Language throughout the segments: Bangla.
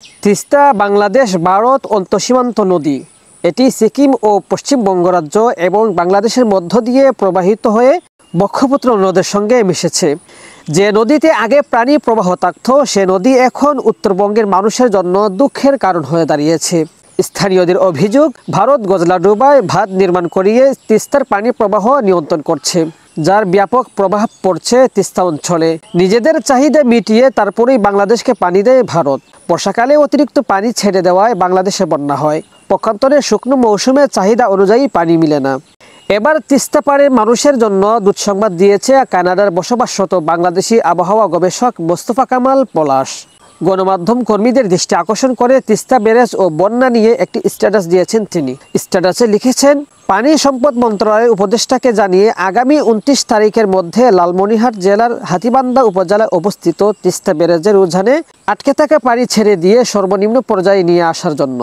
তিস্তা বাংলাদেশ ভারত অন্তঃসীমান্ত নদী। এটি সিকিম ও পশ্চিমবঙ্গ রাজ্য এবং বাংলাদেশের মধ্য দিয়ে প্রবাহিত হয়ে ব্রহ্মপুত্র নদের সঙ্গে মিশেছে। যে নদীতে আগে পানি প্রবাহ থাকত, সে নদী এখন উত্তরবঙ্গের মানুষের জন্য দুঃখের কারণ হয়ে দাঁড়িয়েছে। স্থানীয়দের অভিযোগ, ভারত গজলাডোবায় বাঁধ নির্মাণ করিয়ে তিস্তার পানি প্রবাহ নিয়ন্ত্রণ করছে, যার ব্যাপক প্রভাব পড়ছে তিস্তা অঞ্চলে। নিজেদের চাহিদা মিটিয়ে তারপরেই বাংলাদেশকে পানি দেয় ভারত। বর্ষাকালে অতিরিক্ত পানি ছেড়ে দেওয়ায় বাংলাদেশে বন্যা হয়। পক্ষান্তরে শুকনো মৌসুমে চাহিদা অনুযায়ী পানি মিলে না। এবার তিস্তা পাড়ের মানুষের জন্য দুঃসংবাদ দিয়েছে কানাডার বসবাসরত বাংলাদেশি আবহাওয়া গবেষক মোস্তফা কামাল পলাশ। গণমাধ্যম কর্মীদের দৃষ্টি আকর্ষণ করে তিস্তা ব্যারেজ ও বন্যা নিয়ে একটি স্ট্যাটাস দিয়েছেন তিনি। স্ট্যাটাসে লিখেছেন, পানি সম্পদ মন্ত্রণালয়ের উপদেষ্টাকে জানিয়ে আগামী 29 তারিখের মধ্যে লালমনিরহাট জেলার হাতীবান্ধা উপজেলায় অবস্থিত তিস্তা ব্যারেজের উজানে আটকে থাকা পানি ছেড়ে দিয়ে সর্বনিম্ন পর্যায়ে নিয়ে আসার জন্য।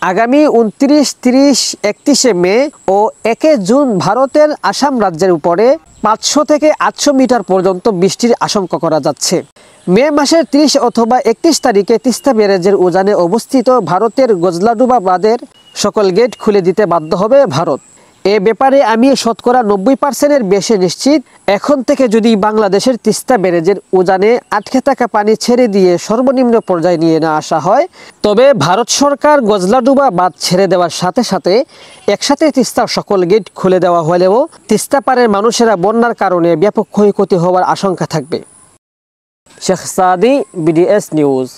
আগামী 29, 30, 31 মে ও 1 জুন ভারতের আসাম রাজ্যের উপরে 500 থেকে 800 মিটার পর্যন্ত বৃষ্টির আশঙ্কা করা যাচ্ছে। মে মাসের 30 অথবা 31 তারিখে তিস্তা ব্যারেজের উজানে অবস্থিত ভারতের গজলাডোবা বাঁধের সকল গেট খুলে দিতে বাধ্য হবে ভারত। এ ব্যাপারে আমি শতকরা 90% বেশি নিশ্চিত। এখন থেকে যদি বাংলাদেশের তিস্তা ব্যারেজের উজানে আটকে থাকা পানি ছেড়ে দিয়ে সর্বনিম্ন পর্যায়ে নিয়ে না আসা হয়, তবে ভারত সরকার গজলাডোবা বাঁধ ছেড়ে দেওয়ার সাথে সাথে একসাথে তিস্তার সকল গেট খুলে দেওয়া হলেও তিস্তা পাড়ের মানুষেরা বন্যার কারণে ব্যাপক ক্ষয়ক্ষতি হওয়ার আশঙ্কা থাকবে। শেখ সাদি, BDS নিউজ।